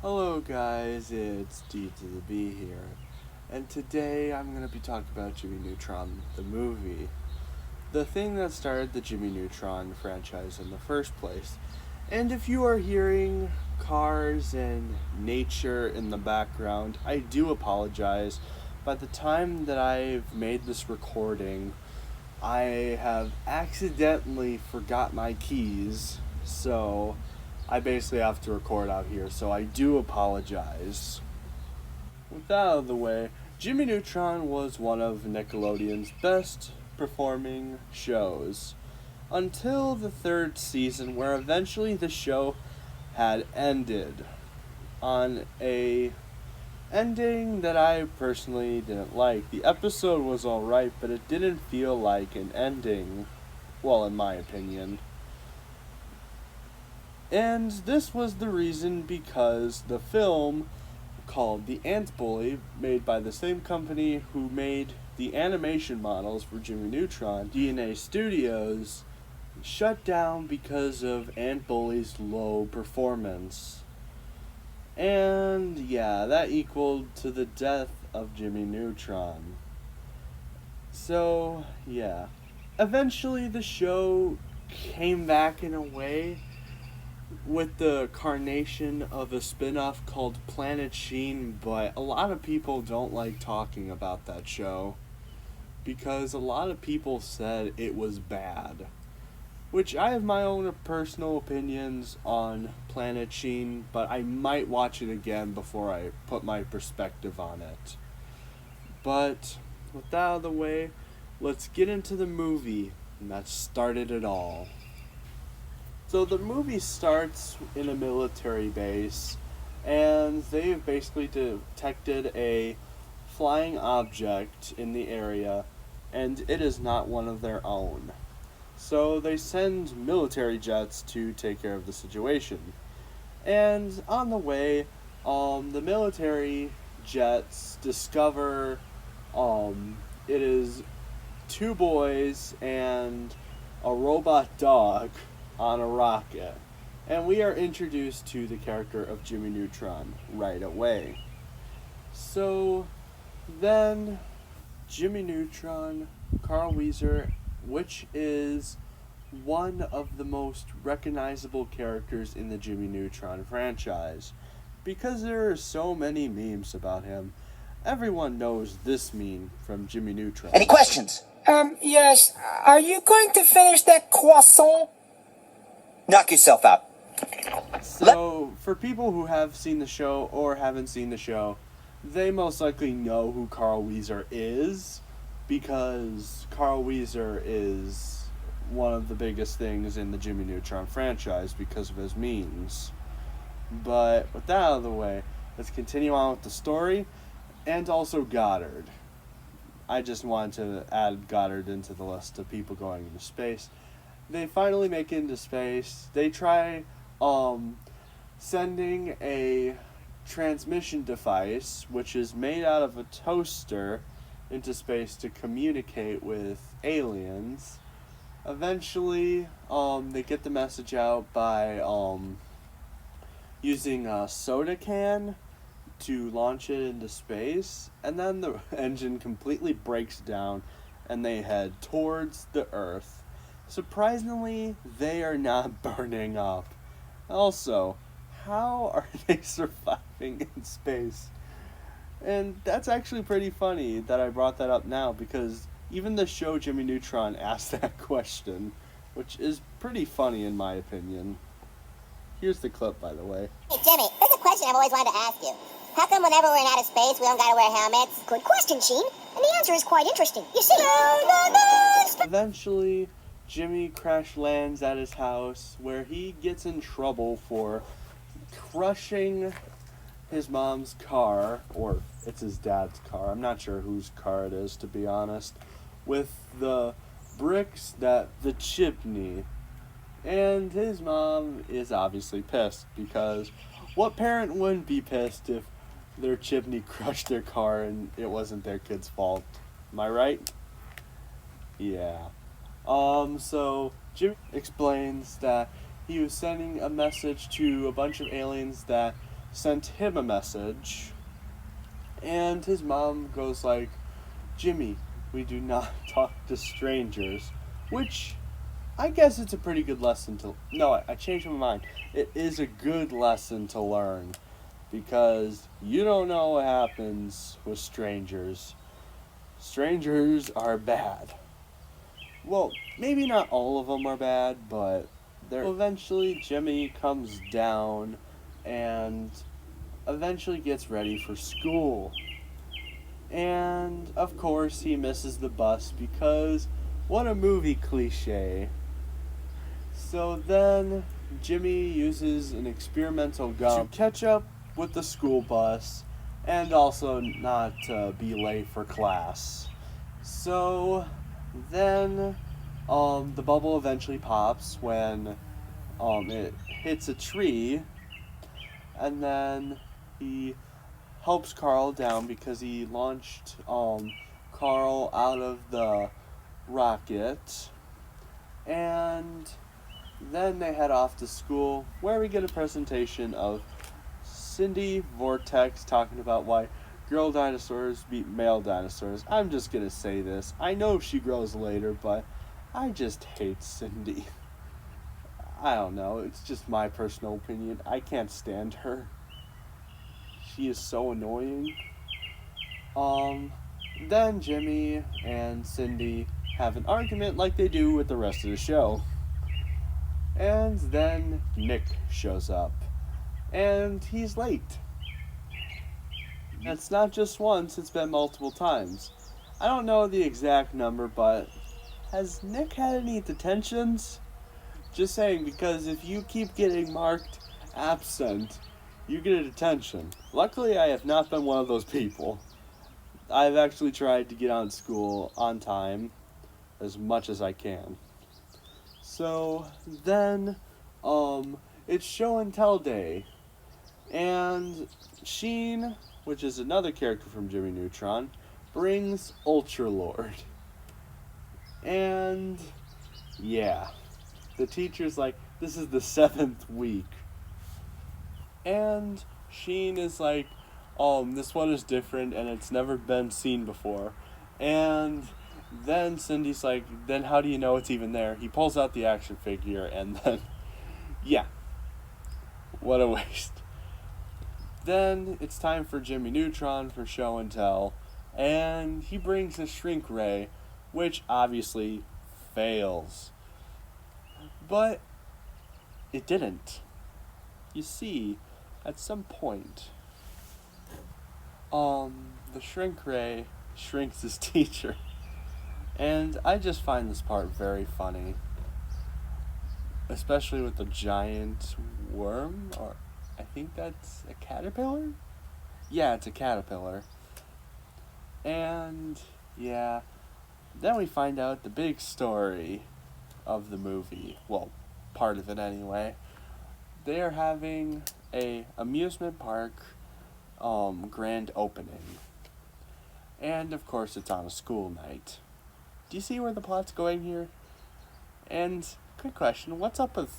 Hello guys, it's D to the B here, and today I'm going to be talking about Jimmy Neutron, the movie. The thing that started the Jimmy Neutron franchise in the first place. And if you are hearing cars and nature in the background, I do apologize. By the time that I've made this recording, I have accidentally forgot my keys, so I basically have to record out here, so I do apologize. With that out of the way, Jimmy Neutron was one of Nickelodeon's best performing shows until the third season, where eventually the show had ended on a ending that I personally didn't like. The episode was alright, but it didn't feel like an ending, well, in my opinion. And this was the reason because the film called The Ant Bully, made by the same company who made the animation models for Jimmy Neutron, DNA Studios, shut down because of Ant Bully's low performance. And yeah, that equaled to the death of Jimmy Neutron. So, yeah. Eventually the show came back in a way with the carnation of a spin-off called Planet Sheen, but a lot of people don't like talking about that show because a lot of people said it was bad. Which I have my own personal opinions on Planet Sheen, but I might watch it again before I put my perspective on it. But with that out of the way, let's get into the movie, and that started it all. So the movie starts in a military base, and they've basically detected a flying object in the area, and it is not one of their own. So they send military jets to take care of the situation. And on the way, the military jets discover it is two boys and a robot dog on a rocket. And we are introduced to the character of Jimmy Neutron right away. So then Jimmy Neutron, Carl Weezer, which is one of the most recognizable characters in the Jimmy Neutron franchise. Because there are so many memes about him, everyone knows this meme from Jimmy Neutron. Any questions? Yes. Are you going to finish that croissant? Knock yourself out. So, for people who have seen the show or haven't seen the show, they most likely know who Carl Weezer is, because Carl Weezer is one of the biggest things in the Jimmy Neutron franchise because of his memes. But with that out of the way, let's continue on with the story, and also Goddard. I just wanted to add Goddard into the list of people going into space. They finally make it into space. They try sending a transmission device, which is made out of a toaster, into space to communicate with aliens. Eventually, they get the message out by using a soda can to launch it into space, and then the engine completely breaks down and they head towards the Earth. Surprisingly, they are not burning up. Also, how are they surviving in space? And that's actually pretty funny that I brought that up now, because even the show Jimmy Neutron asked that question, which is pretty funny in my opinion. Here's the clip, by the way. Hey, Jimmy, there's a question I've always wanted to ask you. How come whenever we're in outer space, we don't gotta wear helmets? Good question, Sheen. And the answer is quite interesting. You see... Eventually, Jimmy crash lands at his house, where he gets in trouble for crushing his mom's car, or it's his dad's car, I'm not sure whose car it is, to be honest, with the bricks that the chimney. And his mom is obviously pissed, because what parent wouldn't be pissed if their chimney crushed their car and it wasn't their kid's fault? Am I right? Yeah. So Jimmy explains that he was sending a message to a bunch of aliens that sent him a message. And his mom goes like, Jimmy, we do not talk to strangers. Which, I guess it's a pretty good lesson to... No, I changed my mind. It is a good lesson to learn. Because you don't know what happens with strangers. Strangers are bad. Well, maybe not all of them are bad, but eventually Jimmy comes down and eventually gets ready for school. And, of course, he misses the bus because what a movie cliche. So then Jimmy uses an experimental gum to catch up with the school bus and also not be late for class. So then the bubble eventually pops when it hits a tree, and then he helps Carl down because he launched Carl out of the rocket, and then they head off to school where we get a presentation of Cindy Vortex talking about why girl dinosaurs beat male dinosaurs. I'm just gonna say this. I know she grows later, but I just hate Cindy. I don't know. It's just my personal opinion. I can't stand her. She is so annoying. Then Jimmy and Cindy have an argument like they do with the rest of the show. And then Nick shows up. And he's late. It's not just once, it's been multiple times. I don't know the exact number, but has Nick had any detentions? Just saying, because if you keep getting marked absent, you get a detention. Luckily, I have not been one of those people. I've actually tried to get on school on time as much as I can. So then, it's show and tell day. And Sheen, which is another character from Jimmy Neutron, brings Ultra Lord. And yeah, the teacher's like, this is the 7th week. And Sheen is like, this one is different and it's never been seen before. And then Cindy's like, then how do you know it's even there? He pulls out the action figure and then, yeah, what a waste. Then it's time for Jimmy Neutron for show and tell, and he brings a shrink ray, which obviously fails. But it didn't. You see, at some point, the shrink ray shrinks his teacher. And I just find this part very funny. Especially with the giant worm, or I think that's a caterpillar? Yeah, it's a caterpillar. And, yeah, then we find out the big story of the movie. Well, part of it anyway. They are having a amusement park grand opening. And, of course, it's on a school night. Do you see where the plot's going here? And, quick question, what's up with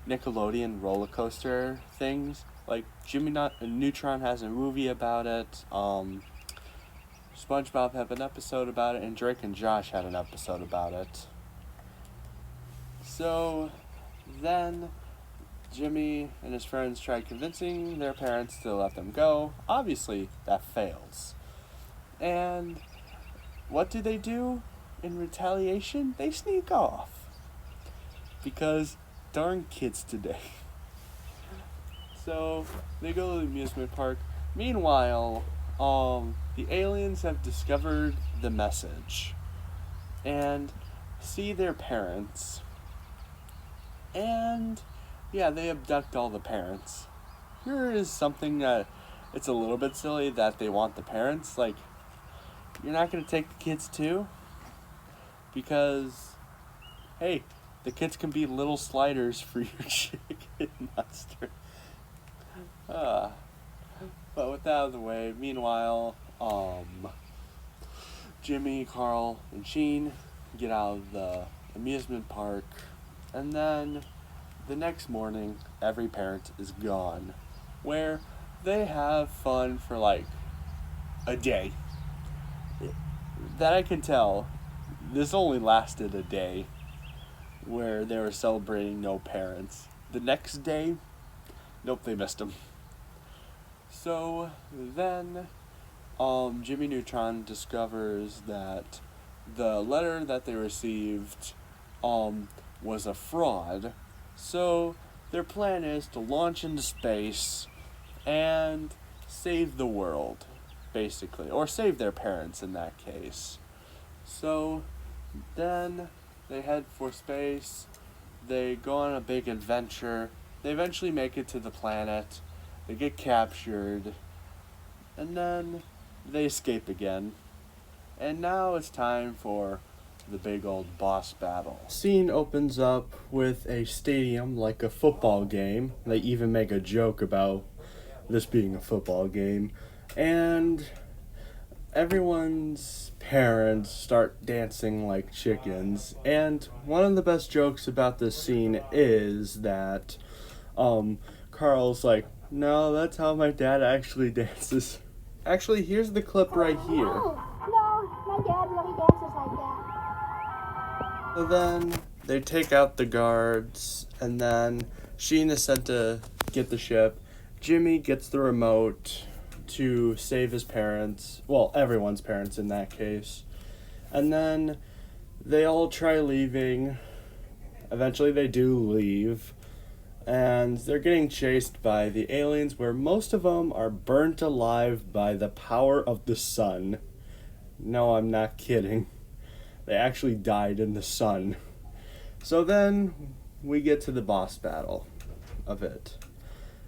Nickelodeon roller coaster things? Like, Neutron has a movie about it, SpongeBob had an episode about it, and Drake and Josh had an episode about it. So, then Jimmy and his friends tried convincing their parents to let them go. Obviously, that fails. And what do? In retaliation, they sneak off. Because darn kids today. So, they go to the amusement park. Meanwhile, the aliens have discovered the message. And see their parents. And, yeah, they abduct all the parents. Here is something that it's a little bit silly that they want the parents. Like, you're not going to take the kids too? Because, hey, the kids can be little sliders for your chicken monster. But with that out of the way, meanwhile, Jimmy, Carl, and Sheen get out of the amusement park. And then the next morning, every parent is gone, where they have fun for like a day. That I can tell, this only lasted a day, where they were celebrating no parents. The next day, nope, they missed them. So then, Jimmy Neutron discovers that the letter that they received, was a fraud. So their plan is to launch into space and save the world, basically, or save their parents in that case. So then they head for space. They go on a big adventure. They eventually make it to the planet. They get captured. And then they escape again. And now it's time for the big old boss battle. Scene opens up with a stadium like a football game. They even make a joke about this being a football game. And everyone's parents start dancing like chickens. And one of the best jokes about this scene is that Carl's like, no, that's how my dad actually dances. Actually, here's the clip right here. No, my dad really dances like that. So then they take out the guards, and then Sheen is sent to get the ship. Jimmy gets the remote to save his parents. Well, everyone's parents in that case. And then they all try leaving. Eventually they do leave. And they're getting chased by the aliens, where most of them are burnt alive by the power of the sun. No, I'm not kidding. They actually died in the sun. So then we get to the boss battle of it.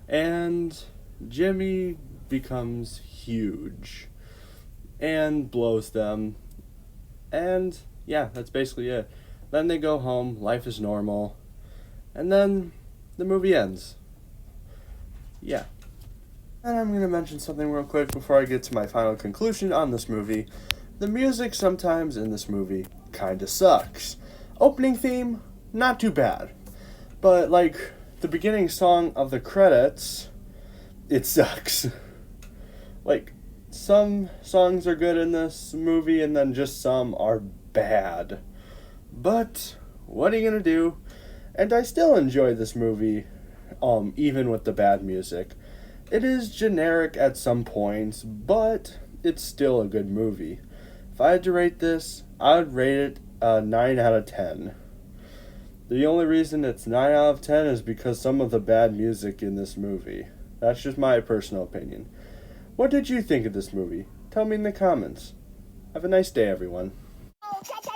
And Jimmy becomes huge and blows them. And yeah, that's basically it. Then they go home, life is normal. And then the movie ends. Yeah. And I'm going to mention something real quick before I get to my final conclusion on this movie. The music sometimes in this movie kinda sucks. Opening theme, not too bad. But like the beginning song of the credits, it sucks. Like, some songs are good in this movie and then just some are bad. But what are you gonna do? And I still enjoy this movie, even with the bad music. It is generic at some points, but it's still a good movie. If I had to rate this, I would rate it a 9 out of 10. The only reason it's 9 out of 10 is because some of the bad music in this movie. That's just my personal opinion. What did you think of this movie? Tell me in the comments. Have a nice day, everyone. Oh, cha-cha.